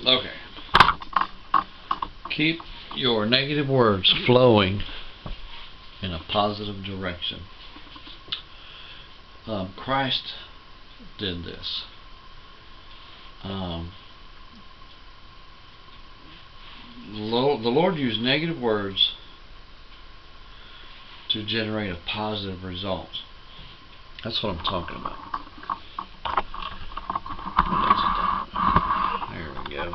Okay. Keep your negative words flowing in a positive direction. Christ did this. The Lord used negative words to generate a positive result. That's what I'm talking about. There we go.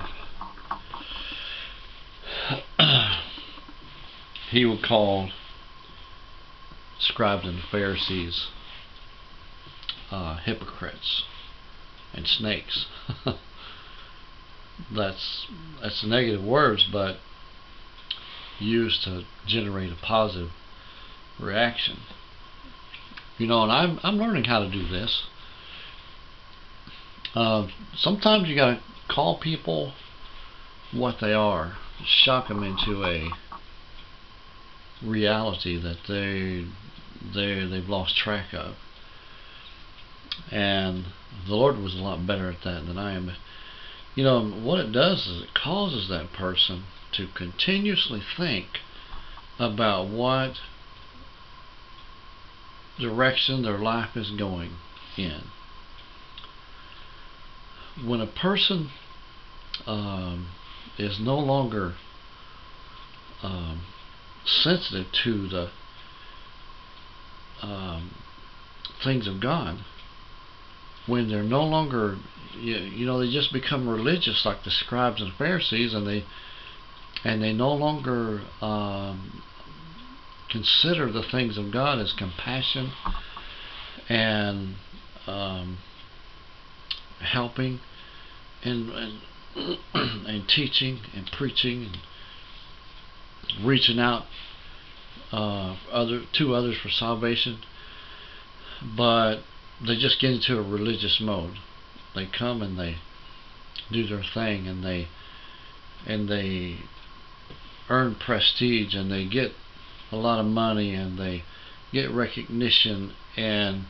He would call scribes and Pharisees hypocrites and snakes. That's negative words, but used to generate a positive reaction. You know, and I'm learning how to do this. Sometimes you gotta call people what they are, shock them into a reality that they've lost track of. And the Lord was a lot better at that than I am. You know, what it does is it causes that person to continuously think about what direction their life is going in. When a person is no longer sensitive to the things of God, when they're no longer, you know, they just become religious like the scribes and Pharisees, and they no longer consider the things of God as compassion and helping and teaching and preaching and reaching out to others for salvation, but they just get into a religious mode. They come and they do their thing, and they earn prestige, and they get a lot of money, and they get recognition, and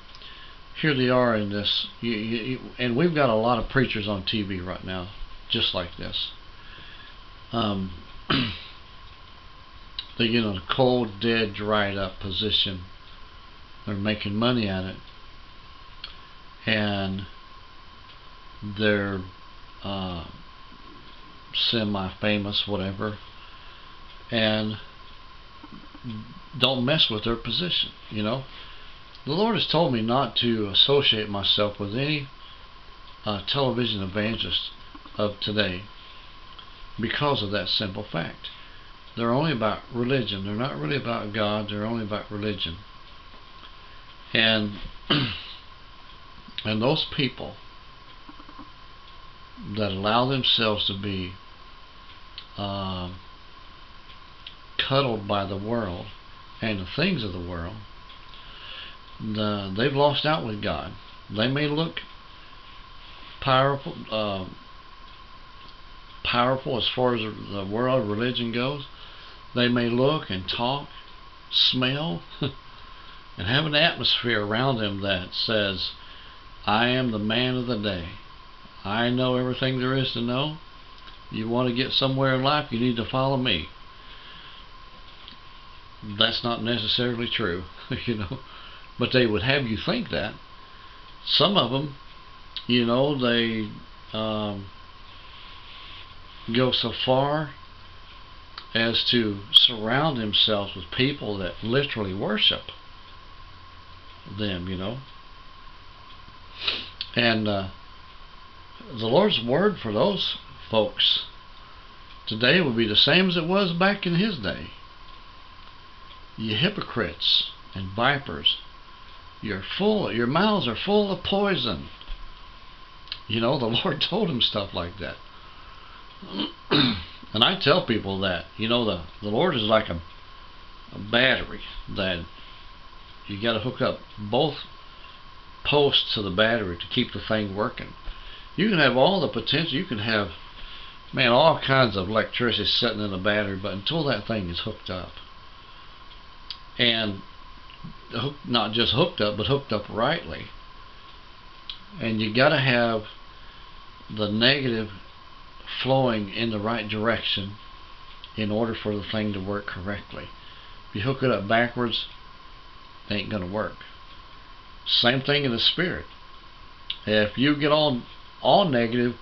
here they are in this. And we've got a lot of preachers on TV right now just like this. They get in a cold, dead, dried up position. They're making money at it, and they're semi-famous, whatever, and don't mess with their position. You know, the Lord has told me not to associate myself with any television evangelists of today because of that simple fact. They're only about religion. They're not really about God. They're only about religion. And and those people that allow themselves to be cuddled by the world and the things of the world, they've lost out with God. They may look powerful as far as the world of religion goes. They may look and talk, smell, and have an atmosphere around them that says, I am the man of the day. I know everything there is to know. You want to get somewhere in life, you need to follow me. That's not necessarily true, you know, but they would have you think that. Some of them, you know, they go so far as to surround themselves with people that literally worship them, you know. And the Lord's word for those folks today would be the same as it was back in His day. You hypocrites and vipers, your mouths are full of poison. You know, the Lord told him stuff like that. And I tell people that, you know, the Lord is like a battery that you got to hook up both posts to the battery to keep the thing working. You can have all the potential. You can have, man, all kinds of electricity sitting in the battery, but until that thing is hooked up, and not just hooked up, but hooked up rightly, and you got to have the negative flowing in the right direction in order for the thing to work correctly. If you hook it up backwards, it ain't going to work. Same thing in the spirit. If you get all negative,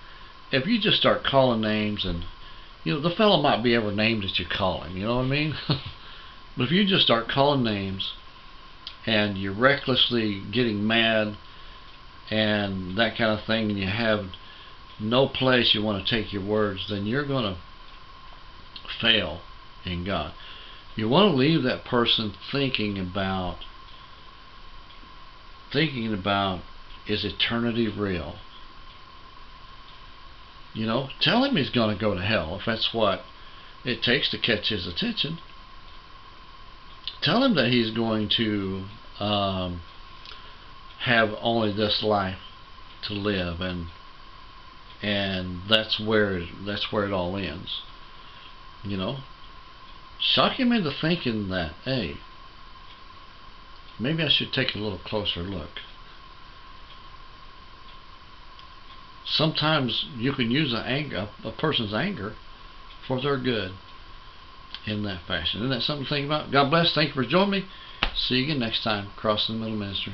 if you just start calling names, and the fellow might be every name that you call him, you know what I mean? But if you just start calling names and you're recklessly getting mad and that kind of thing, and you have no place you want to take your words, then you're going to fail in God. You want to leave that person thinking about, is eternity real? Tell him he's going to go to hell if that's what it takes to catch his attention. Tell him that he's going to have only this life to live, and that's where it all ends. Shock him into thinking that, hey, maybe I should take a little closer look. Sometimes you can use a person's anger for their good in that fashion. Isn't that something to think about? God bless. Thank you for joining me. See you again next time. Crossing the Middle Ministry.